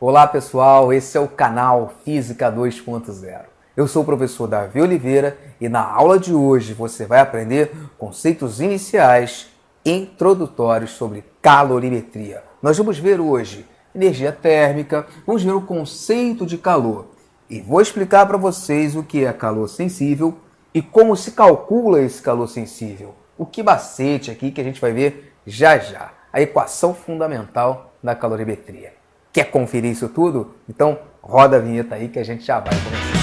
Olá pessoal, esse é o canal Física 2.0. Eu sou o professor Davi Oliveira e na aula de hoje você vai aprender conceitos iniciais e introdutórios sobre calorimetria. Nós vamos ver hoje energia térmica, vamos ver o conceito de calor e vou explicar para vocês o que é calor sensível e como se calcula esse calor sensível. O que macete aqui que a gente vai ver já já. A equação fundamental da calorimetria. Quer conferir isso tudo? Então roda a vinheta aí que a gente já vai começar.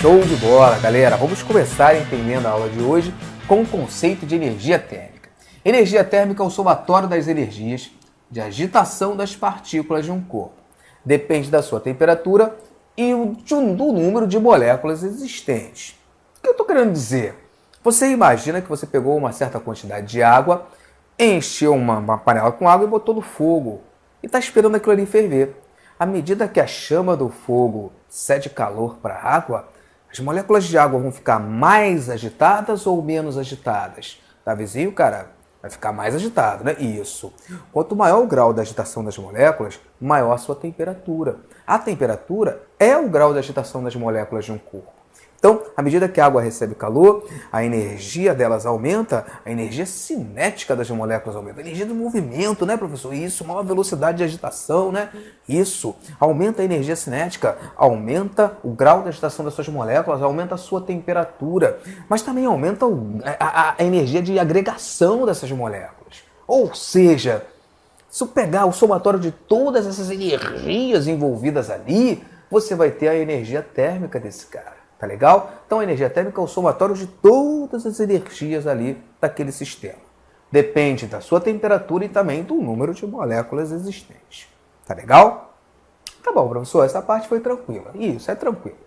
Show de bola, galera! Vamos começar entendendo a aula de hoje com o conceito de energia térmica. Energia térmica é o somatório das energias de agitação das partículas de um corpo. Depende da sua temperatura e do número de moléculas existentes. O que eu estou querendo dizer? Você imagina que você pegou uma certa quantidade de água, encheu uma panela com água e botou no fogo. E está esperando aquilo ali ferver. À medida que a chama do fogo cede calor para a água, as moléculas de água vão ficar mais agitadas ou menos agitadas? Tá vizinho, cara? Vai ficar mais agitado, né? Isso. Quanto maior o grau da agitação das moléculas, maior a sua temperatura. A temperatura é o grau de agitação das moléculas de um corpo. Então, à medida que a água recebe calor, a energia delas aumenta, a energia cinética das moléculas aumenta. A energia do movimento, né, professor? Isso, maior velocidade de agitação, né? Isso. Aumenta a energia cinética, aumenta o grau de agitação das suas moléculas, aumenta a sua temperatura, mas também aumenta a energia de agregação dessas moléculas. Ou seja, se eu pegar o somatório de todas essas energias envolvidas ali, você vai ter a energia térmica desse cara. Tá legal? Então a energia térmica é o somatório de todas as energias ali daquele sistema. Depende da sua temperatura e também do número de moléculas existentes. Tá legal? Tá bom, professor, essa parte foi tranquila. Isso, é tranquilo.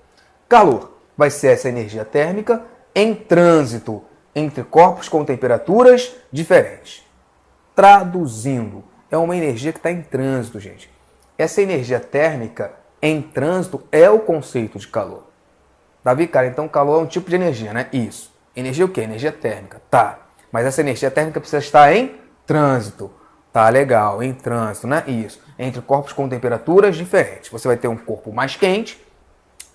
Calor vai ser essa energia térmica em trânsito entre corpos com temperaturas diferentes. Traduzindo, é uma energia que está em trânsito, gente. Essa energia térmica em trânsito é o conceito de calor. Davi, cara, então calor é um tipo de energia, né? Isso. Energia o quê? Energia térmica. Tá. Mas essa energia térmica precisa estar em trânsito. Tá, legal. Em trânsito, né? Isso. Entre corpos com temperaturas diferentes. Você vai ter um corpo mais quente,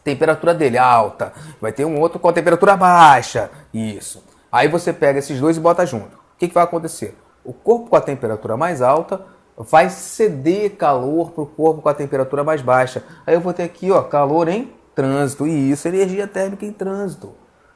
temperatura dele alta. Vai ter um outro com a temperatura baixa. Isso. Aí você pega esses dois e bota junto. O que vai acontecer? O corpo com a temperatura mais alta vai ceder calor para o corpo com a temperatura mais baixa. Aí eu vou ter aqui, ó, calor em trânsito, e isso, energia térmica em trânsito.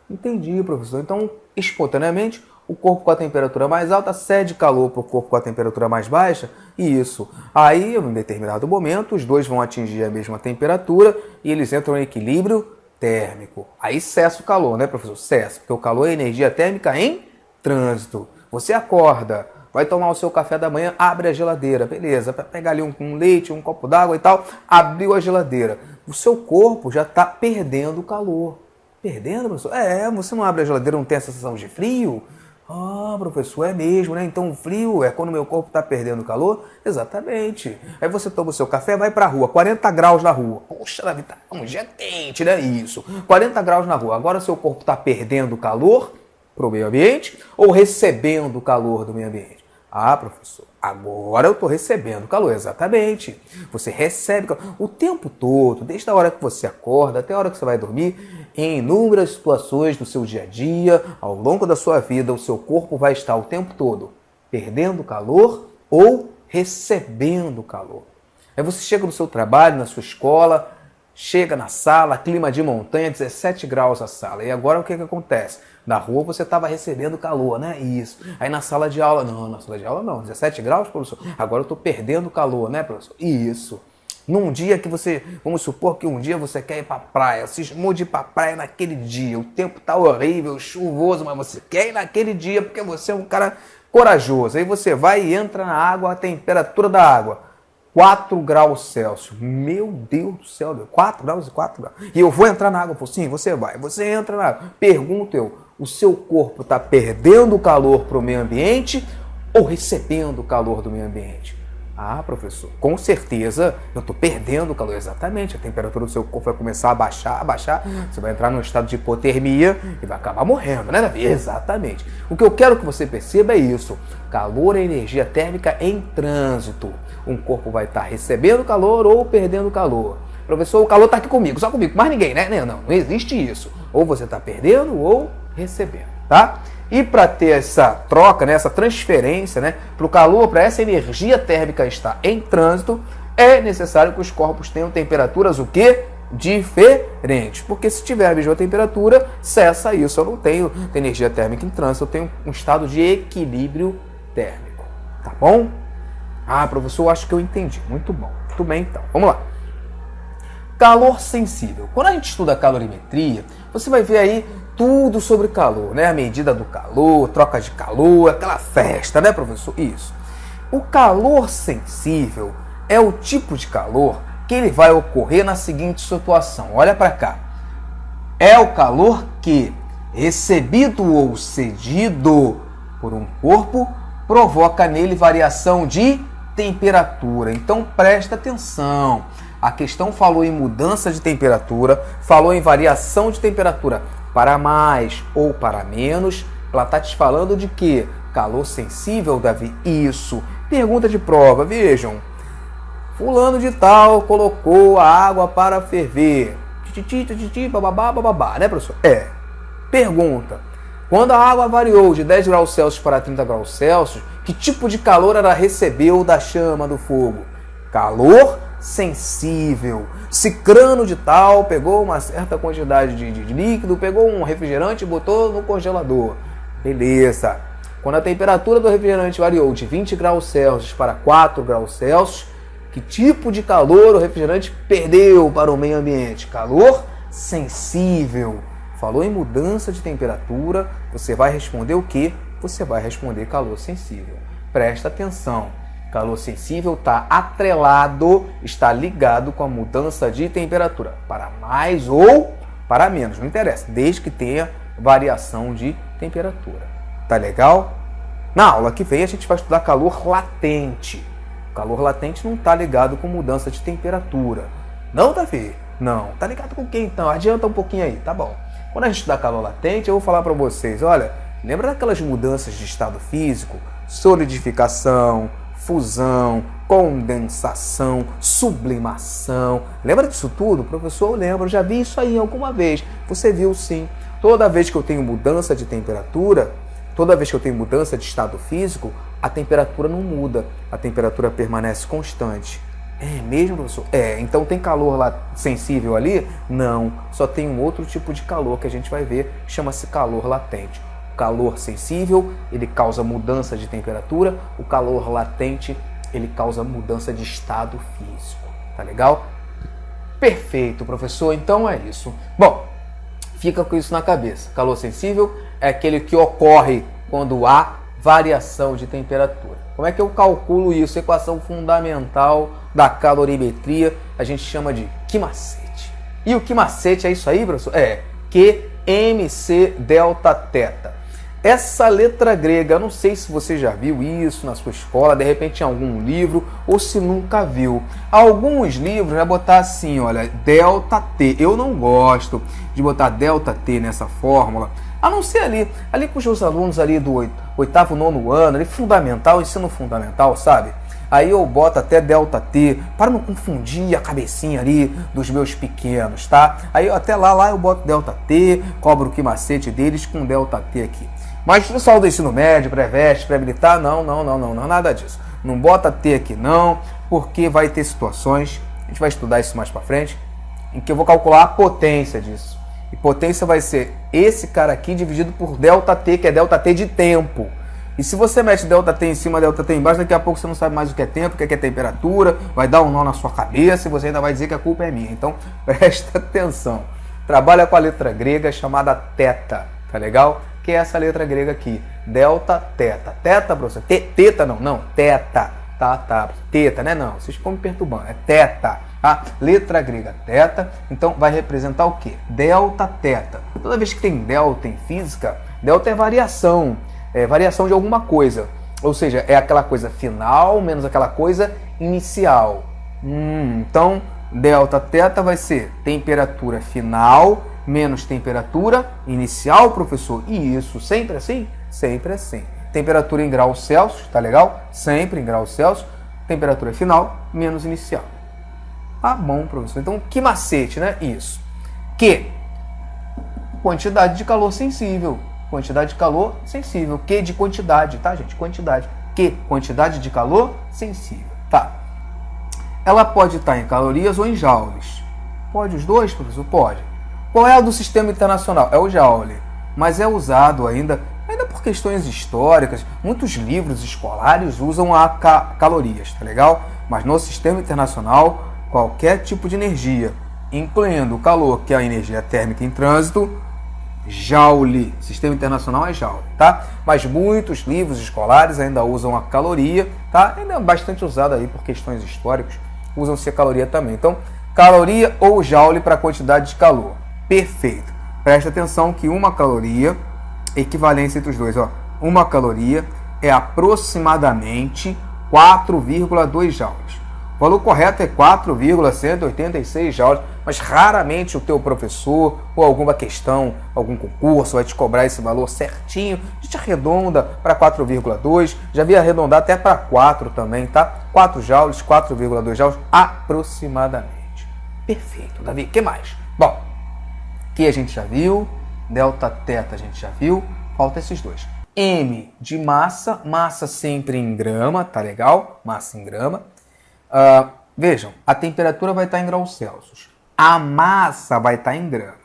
Entendi, professor. Então, espontaneamente, o corpo com a temperatura mais alta cede calor para o corpo com a temperatura mais baixa, e isso. Aí, em determinado momento, os dois vão atingir a mesma temperatura e eles entram em equilíbrio térmico. Aí cessa o calor, né, professor? Cessa, porque o calor é energia térmica em trânsito. Você acorda, vai tomar o seu café da manhã, abre a geladeira, beleza, para pegar ali um leite, um copo d'água e tal, abriu a geladeira. O seu corpo já está perdendo calor. Perdendo, professor? Você não abre a geladeira, não tem a sensação de frio? Ah, professor, é mesmo, né? Então o frio é quando o meu corpo está perdendo calor? Exatamente. Aí você toma o seu café, vai para a rua, 40 graus na rua. Poxa, Davi, tá um dia quente, né? Isso, 40 graus na rua. Agora o seu corpo está perdendo calor para o meio ambiente ou recebendo calor do meio ambiente? Ah, professor, agora eu estou recebendo calor, exatamente. Você recebe calor o tempo todo, desde a hora que você acorda até a hora que você vai dormir, em inúmeras situações do seu dia a dia, ao longo da sua vida, o seu corpo vai estar o tempo todo perdendo calor ou recebendo calor. Aí você chega no seu trabalho, na sua escola, chega na sala, clima de montanha, 17 graus a sala. E agora o que acontece? Na rua você estava recebendo calor, né? Isso. Aí na sala de aula, não, na sala de aula não, 17 graus, professor. Agora eu estou perdendo calor, né, professor? Isso. Num dia que você, vamos supor que um dia você quer ir para a praia, cismou de ir para a praia naquele dia, o tempo tá horrível, chuvoso, mas você quer ir naquele dia porque você é um cara corajoso. Aí você vai e entra na água, a temperatura da água, 4 graus Celsius. Meu Deus do céu, 4 graus e 4 graus. E eu vou entrar na água. Sim, você vai. Você entra na água. Pergunto eu, o seu corpo está perdendo calor para o meio ambiente ou recebendo calor do meio ambiente? Ah, professor, com certeza eu estou perdendo calor. Exatamente, a temperatura do seu corpo vai começar a baixar, você vai entrar num estado de hipotermia e vai acabar morrendo, né, Davi? Exatamente. O que eu quero que você perceba é isso. Calor é energia térmica em trânsito. Um corpo vai estar recebendo calor ou perdendo calor. Professor, o calor está aqui comigo, só comigo, mais ninguém, né? Não existe isso. Ou você está perdendo ou recebendo, tá? E para ter essa troca, né, essa transferência, né, para o calor, para essa energia térmica estar em trânsito, é necessário que os corpos tenham temperaturas o quê? Diferentes. Porque se tiver a mesma temperatura, cessa isso. Eu não tenho energia térmica em trânsito, eu tenho um estado de equilíbrio térmico. Tá bom? Ah, professor, eu acho que eu entendi. Muito bom. Muito bem, então. Vamos lá. Calor sensível. Quando a gente estuda calorimetria, você vai ver aí tudo sobre calor, né? A medida do calor, troca de calor, aquela festa, né, professor? Isso. O calor sensível é o tipo de calor que ele vai ocorrer na seguinte situação. Olha para cá. É o calor que, recebido ou cedido por um corpo, provoca nele variação de temperatura. Então presta atenção. A questão falou em mudança de temperatura, falou em variação de temperatura para mais ou para menos. Ela está te falando de quê? Calor sensível, Davi? Isso. Pergunta de prova, vejam. Fulano de tal colocou a água para ferver. Bababá, né, professor? É. Pergunta. Quando a água variou de 10 graus Celsius para 30 graus Celsius, que tipo de calor ela recebeu da chama do fogo? Calor sensível. Cicrano de tal pegou uma certa quantidade de líquido, pegou um refrigerante e botou no congelador. Beleza. Quando a temperatura do refrigerante variou de 20 graus Celsius para 4 graus Celsius, que tipo de calor o refrigerante perdeu para o meio ambiente? Calor sensível. Falou em mudança de temperatura, você vai responder o quê? Você vai responder calor sensível. Presta atenção. Calor sensível está atrelado, está ligado com a mudança de temperatura, para mais ou para menos, não interessa, desde que tenha variação de temperatura. Tá legal? Na aula que vem a gente vai estudar calor latente. Calor latente não está ligado com mudança de temperatura. Não, Davi? Não. Tá ligado com quem então? Adianta um pouquinho aí, tá bom. Quando a gente estudar calor latente, eu vou falar para vocês, olha, lembra daquelas mudanças de estado físico? Solidificação, fusão, condensação, sublimação. Lembra disso tudo? Professor, eu lembro, já vi isso aí alguma vez. Você viu sim. Toda vez que eu tenho mudança de temperatura, toda vez que eu tenho mudança de estado físico, a temperatura não muda, a temperatura permanece constante. É mesmo, professor? É, então tem calor lá sensível ali? Não, só tem um outro tipo de calor que a gente vai ver, chama-se calor latente. O calor sensível, ele causa mudança de temperatura, o calor latente, ele causa mudança de estado físico. Tá legal? Perfeito, professor, então é isso. Bom, fica com isso na cabeça. Calor sensível é aquele que ocorre quando há variação de temperatura. Como é que eu calculo isso? Equação fundamental da calorimetria, a gente chama de Q-macete. E o Q-macete é isso aí, professor? É QMC delta teta. Essa letra grega, eu não sei se você já viu isso na sua escola, de repente em algum livro, ou se nunca viu. Alguns livros vai botar assim, olha, delta T. Eu não gosto de botar delta T nessa fórmula, a não ser ali com os seus alunos ali do oitavo, nono ano, ali fundamental, ensino fundamental, sabe? Aí eu boto até delta T, para não confundir a cabecinha ali dos meus pequenos, tá? Aí até lá eu boto delta T, cobro o Q-macete deles com delta T aqui. Mas o pessoal do ensino médio, pré-veste, pré-militar, não, nada disso. Não bota T aqui não, porque vai ter situações, a gente vai estudar isso mais pra frente, em que eu vou calcular a potência disso. E potência vai ser esse cara aqui dividido por delta T, que é delta T de tempo. E se você mete delta T em cima, delta T embaixo, daqui a pouco você não sabe mais o que é tempo, o que é temperatura, vai dar um nó na sua cabeça e você ainda vai dizer que a culpa é minha. Então, presta atenção. Trabalha com a letra grega chamada teta, tá legal? Que é essa letra grega aqui, delta teta. Teta, professor? Teta não, teta. Tá. Teta, né? Não, vocês ficam me perturbando. É teta. A letra grega teta, então vai representar o quê? Delta teta. Toda vez que tem delta em física, delta é variação de alguma coisa. Ou seja, é aquela coisa final menos aquela coisa inicial. Então, ΔT vai ser temperatura final menos temperatura inicial, professor. E isso sempre assim? Sempre assim. Temperatura em graus Celsius, tá legal? Sempre em graus Celsius. Temperatura final menos inicial. Tá bom, professor. Então, que macete, né? Isso. Que quantidade de calor sensível. Quantidade de calor sensível. Que de quantidade, tá, gente? Quantidade. Que quantidade de calor sensível. Tá. Ela pode estar em calorias ou em joules. Pode os dois, professor? Pode. Qual é a do sistema internacional? É o joule. Mas é usado ainda por questões históricas. Muitos livros escolares usam a calorias, tá legal? Mas no sistema internacional, qualquer tipo de energia, incluindo o calor, que é a energia térmica em trânsito, joule. Sistema internacional é joule, tá? Mas muitos livros escolares ainda usam a caloria, tá? Ainda é bastante usado aí por questões históricas, usam-se a caloria também. Então, caloria ou joule para a quantidade de calor. Perfeito. Presta atenção que uma caloria, equivalência entre os dois, ó, uma caloria é aproximadamente 4,2 joules. O valor correto é 4,186 joules, mas raramente o teu professor ou alguma questão, algum concurso vai te cobrar esse valor certinho. A gente arredonda para 4,2, já vi arredondar até para 4 também, tá? 4 joules, 4,2 joules aproximadamente. Perfeito, Davi. O que mais? Bom, que a gente já viu, ΔT a gente já viu, falta esses dois. M de massa, massa sempre em grama, tá legal? Massa em grama. Vejam, a temperatura vai estar em graus Celsius, a massa vai estar em grama.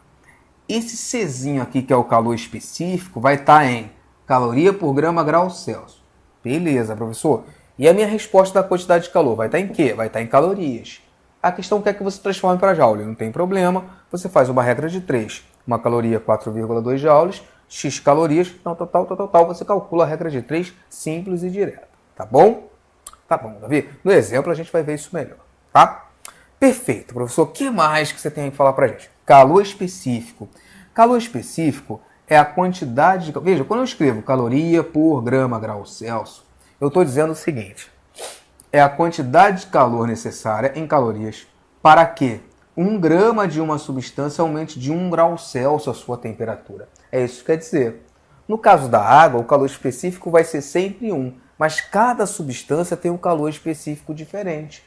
Esse Czinho aqui, que é o calor específico, vai estar em caloria por grama graus Celsius. Beleza, professor. E a minha resposta da quantidade de calor vai estar em quê? Vai estar em calorias. A questão quer que você transforme para joule, não tem problema. Você faz uma regra de 3. Uma caloria 4,2 joules, X calorias, tal. Você calcula a regra de 3, simples e direto. Tá bom? Tá bom, Davi. No exemplo a gente vai ver isso melhor, tá? Perfeito, professor. O que mais que você tem que falar pra gente? Calor específico. Calor específico é a quantidade de... Veja, quando eu escrevo caloria por grama graus Celsius, eu estou dizendo o seguinte. É a quantidade de calor necessária em calorias para que 1 grama de uma substância aumente de 1 grau Celsius a sua temperatura. É isso que quer dizer. No caso da água, o calor específico vai ser sempre 1, mas cada substância tem um calor específico diferente.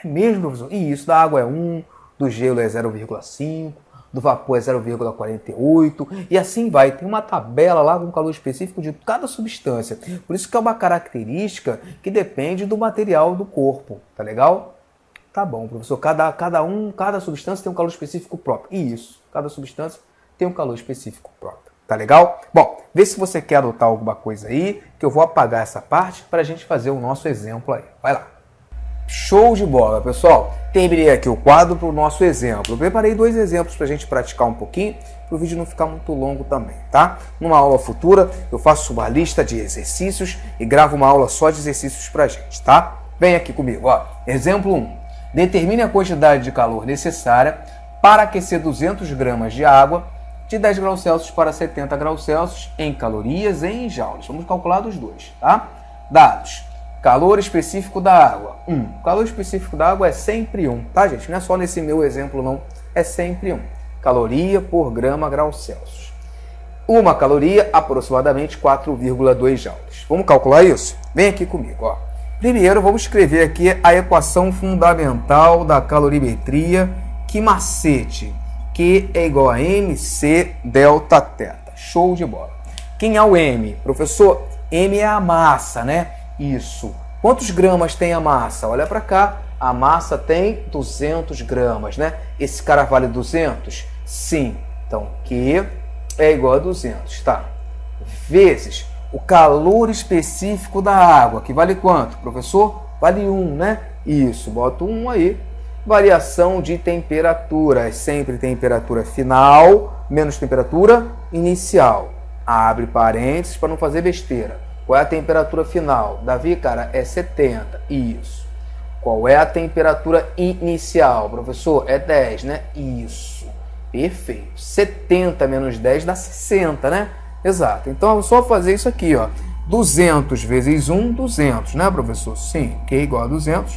É mesmo, professor? E isso, da água é 1, do gelo é 0,5, do vapor é 0,48 e assim vai. Tem uma tabela lá com o calor específico de cada substância. Por isso que é uma característica que depende do material do corpo, tá legal? Tá bom, professor. Cada substância tem um calor específico próprio. Isso, cada substância tem um calor específico próprio. Tá legal? Bom, vê se você quer adotar alguma coisa aí, que eu vou apagar essa parte para a gente fazer o nosso exemplo aí. Vai lá. Show de bola, pessoal. Terminei aqui o quadro para o nosso exemplo. Eu preparei 2 exemplos para a gente praticar um pouquinho, para o vídeo não ficar muito longo também, tá? Numa aula futura, eu faço uma lista de exercícios e gravo uma aula só de exercícios para a gente, tá? Vem aqui comigo, ó. Exemplo 1. Determine a quantidade de calor necessária para aquecer 200 gramas de água de 10 graus Celsius para 70 graus Celsius em calorias e em joules. Vamos calcular dos dois, tá? Dados. Calor específico da água, 1. O calor específico da água é sempre 1, tá, gente? Não é só nesse meu exemplo, não. É sempre 1. Caloria por grama graus Celsius. Uma caloria, aproximadamente 4,2 joules. Vamos calcular isso? Vem aqui comigo, ó. Primeiro, vamos escrever aqui a equação fundamental da calorimetria. Que macete? Q é igual a MC delta θ. Show de bola. Quem é o M? Professor, M é a massa, né? Isso. Quantos gramas tem a massa? Olha para cá. A massa tem 200 gramas, né? Esse cara vale 200? Sim. Então, Q é igual a 200, tá? Vezes o calor específico da água, que vale quanto, professor? Vale 1, né? Isso, bota 1 aí. Variação de temperatura, é sempre temperatura final menos temperatura inicial. Abre parênteses para não fazer besteira. Qual é a temperatura final? Davi, cara, é 70. Isso. Qual é a temperatura inicial? Professor, é 10, né? Isso. Perfeito. 70 menos 10 dá 60, né? Exato. Então, é só fazer isso aqui, ó. 200 vezes 1, 200, né, professor? Sim, Q igual a 200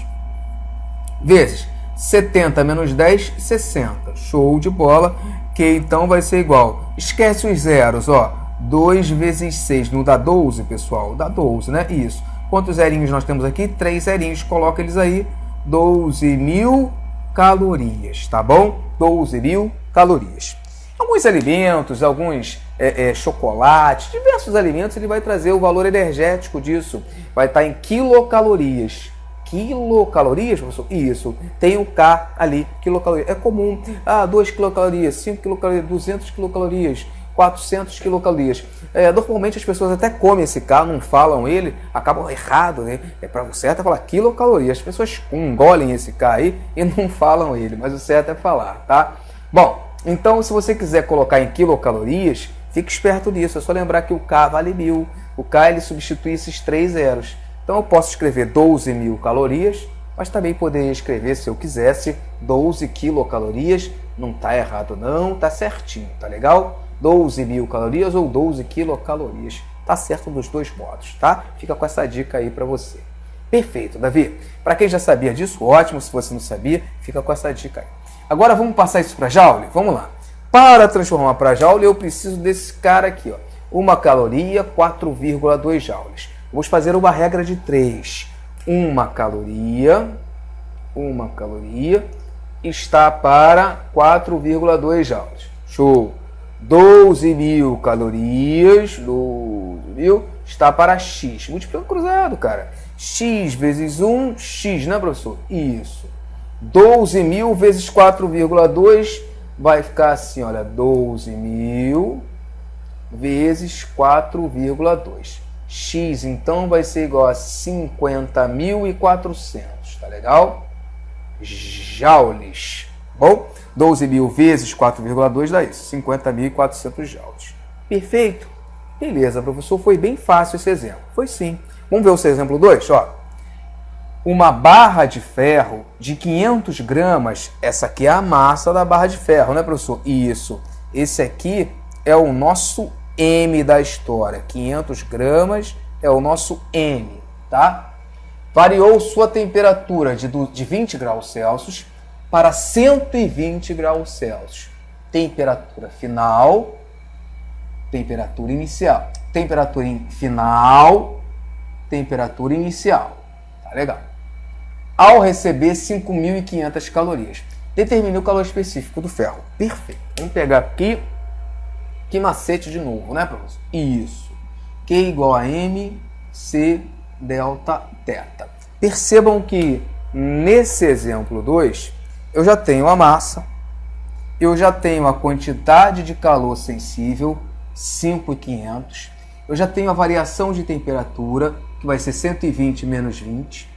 vezes 70 menos 10, 60. Show de bola. Que então vai ser igual. Esquece os zeros, ó. 2 vezes 6 não dá 12, pessoal? Dá 12, né? Isso. Quantos zerinhos nós temos aqui? 3 zerinhos. Coloca eles aí. 12.000 calorias, tá bom? 12.000 calorias. Alguns alimentos, alguns chocolates, diversos alimentos, ele vai trazer o valor energético disso. Vai estar em quilocalorias. Quilocalorias, professor? Isso. Tem o K ali, quilocalorias. É comum. 2 quilocalorias, 5 quilocalorias, 200 quilocalorias, 400 quilocalorias. Normalmente as pessoas até comem esse K, não falam ele, acabam errado, né? Para o certo é falar quilocalorias. As pessoas engolem esse K aí e não falam ele, mas o certo é falar, tá? Bom, então se você quiser colocar em quilocalorias, fique esperto nisso. É só lembrar que o K vale 1.000. O K ele substitui esses 3 zeros. Então eu posso escrever 12.000 calorias, mas também poderia escrever, se eu quisesse, 12 quilocalorias. Não está errado não, está certinho, tá legal? 12.000 calorias ou 12 quilocalorias. Tá certo dos dois modos, tá? Fica com essa dica aí para você. Perfeito, Davi. Para quem já sabia disso, ótimo. Se você não sabia, fica com essa dica aí. Agora vamos passar isso para Joule? Vamos lá. Para transformar para Joule, eu preciso desse cara aqui, ó. 1 caloria, 4,2 joules. Vamos fazer uma regra de 3. 1 caloria está para 4,2 joules. Show. 12.000 calorias, 12.000 está para X. Multiplicando cruzado, cara. X vezes 1, X, né, professor? Isso. 12.000 vezes 4,2 vai ficar assim, olha, 12.000 vezes 4,2. X, então, vai ser igual a 50.400, tá legal? Joules. Bom, 12.000 vezes 4,2 dá isso, 50.400 joules. Perfeito? Beleza, professor, foi bem fácil esse exemplo. Foi sim. Vamos ver o seu exemplo 2, ó. Uma barra de ferro de 500 gramas, essa aqui é a massa da barra de ferro, né, professor? Isso. Esse aqui é o nosso M da história. 500 gramas é o nosso M, tá? Variou sua temperatura de 20 graus Celsius para 120 graus Celsius. Temperatura final, temperatura inicial. Temperatura final, temperatura inicial. Tá legal. Ao receber 5.500 calorias. Determine o calor específico do ferro. Perfeito. Vamos pegar aqui. Que macete de novo, né, professor? Isso. Q igual a MC delta θ. Percebam que nesse exemplo 2, eu já tenho a massa, eu já tenho a quantidade de calor sensível, 5.500, eu já tenho a variação de temperatura, que vai ser 120 menos 20.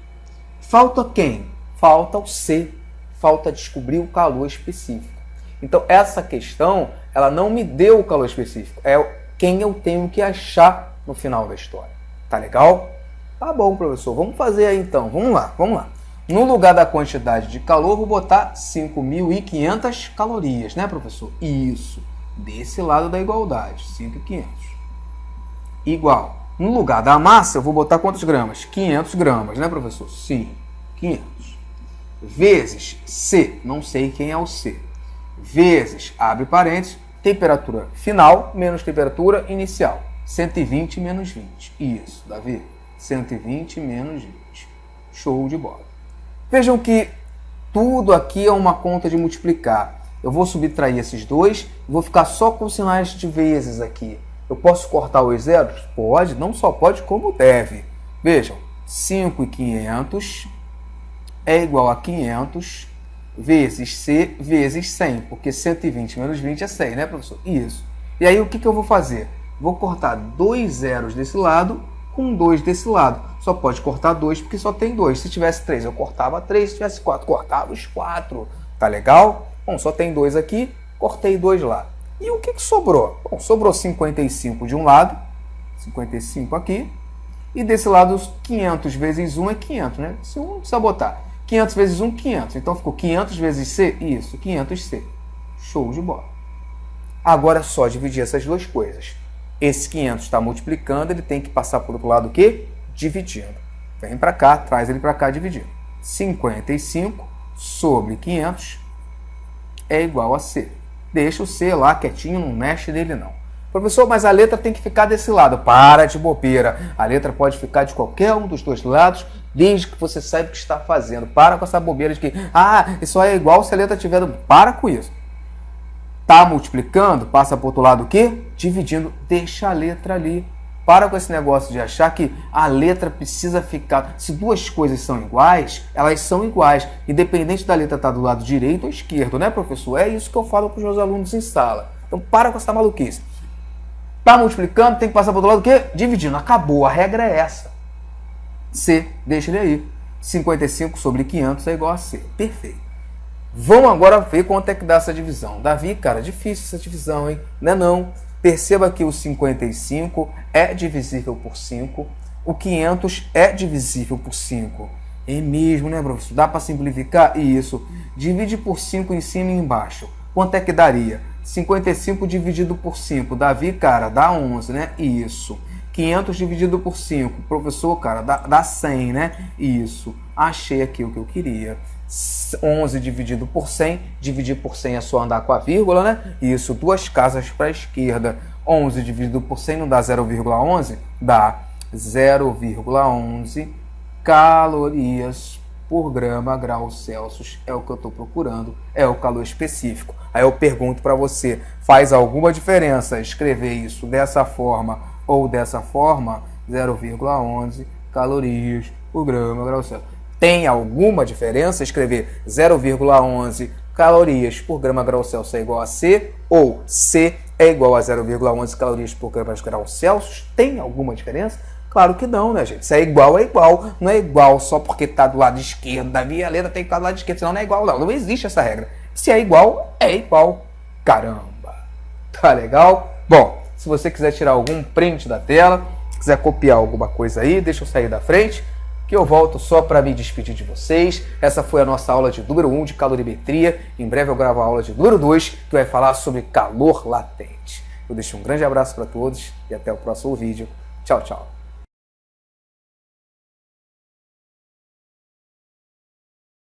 Falta quem? Falta o C. Falta descobrir o calor específico. Então, essa questão, ela não me deu o calor específico. É quem eu tenho que achar no final da história. Tá legal? Tá bom, professor. Vamos fazer aí, então. Vamos lá. No lugar da quantidade de calor, vou botar 5.500 calorias, né, professor? Isso. Desse lado da igualdade. 5.500. Igual. No lugar da massa, eu vou botar quantos gramas? 500 gramas, né, professor? Sim. 500. Vezes C. Não sei quem é o C. Vezes, abre parênteses, temperatura final menos temperatura inicial. 120 menos 20. Isso, Davi. 120 menos 20. Show de bola. Vejam que tudo aqui é uma conta de multiplicar. Eu vou subtrair esses dois e vou ficar só com sinais de vezes aqui. Eu posso cortar os zeros? Pode, não só pode, como deve. Vejam, 5.500 é igual a 500 vezes C vezes 100, porque 120 menos 20 é 100, né, professor? Isso. E aí, o que eu vou fazer? Vou cortar 2 zeros desse lado com 2 desse lado. Só pode cortar 2 porque só tem 2. Se tivesse 3, eu cortava 3. Se tivesse 4, cortava os 4. Tá legal? Bom, só tem 2 aqui, cortei 2 lá. E o que sobrou? Bom, sobrou 55 de um lado, 55 aqui, e desse lado, 500 vezes 1 é 500, né? Se 1 precisa botar 500 vezes 1, 500. Então, ficou 500 vezes C? Isso, 500C. Show de bola. Agora é só dividir essas duas coisas. Esse 500 está multiplicando, ele tem que passar por outro lado o quê? Dividindo. Vem para cá, traz ele para cá dividindo. 55 sobre 500 é igual a C. Deixa o C lá quietinho, não mexe nele não. Professor, mas a letra tem que ficar desse lado. Para de bobeira. A letra pode ficar de qualquer um dos dois lados, desde que você saiba o que está fazendo. Para com essa bobeira de que, isso aí é igual se a letra tiver... Para com isso. Tá multiplicando, passa para o outro lado o quê? Dividindo. Deixa a letra ali. Para com esse negócio de achar que a letra precisa ficar... Se duas coisas são iguais, elas são iguais. Independente da letra estar do lado direito ou esquerdo, né, professor? É isso que eu falo para os meus alunos em sala. Então, para com essa maluquice. Tá multiplicando, tem que passar para o outro lado o quê? Dividindo. Acabou. A regra é essa. C, deixa ele aí. 55 sobre 500 é igual a C. Perfeito. Vamos agora ver quanto é que dá essa divisão. Davi, cara, difícil essa divisão, hein? Não é não. Perceba que o 55 é divisível por 5. O 500 é divisível por 5. É mesmo, né, professor? Dá para simplificar? Isso. Divide por 5 em cima e embaixo. Quanto é que daria? 55 dividido por 5. Davi, cara, dá 11, né? Isso. 500 dividido por 5. Professor, cara, dá 100, né? Isso. Achei aqui o que eu queria. 11 dividido por 100. Dividir por 100 é só andar com a vírgula, né? Isso. Duas casas para a esquerda. 11 dividido por 100 não dá 0,11? Dá 0,11 calorias por grama grau Celsius. É o que eu estou procurando, é o calor específico. Aí eu pergunto para você, faz alguma diferença escrever isso dessa forma ou dessa forma? 0,11 calorias por grama grau Celsius. Tem alguma diferença escrever 0,11 calorias por grama grau Celsius é igual a C ou C é igual a 0,11 calorias por grama grau Celsius? Tem alguma diferença? Claro que não, né, gente? Se é igual, é igual. Não é igual só porque está do lado esquerdo. Davi, a letra tem que estar do lado esquerdo, senão não é igual. Não, não existe essa regra. Se é igual, é igual. Caramba. Tá legal? Bom, se você quiser tirar algum print da tela, quiser copiar alguma coisa aí, deixa eu sair da frente, que eu volto só para me despedir de vocês. Essa foi a nossa aula de número 1 de calorimetria. Em breve eu gravo a aula de número 2, que vai falar sobre calor latente. Eu deixo um grande abraço para todos e até o próximo vídeo. Tchau, tchau.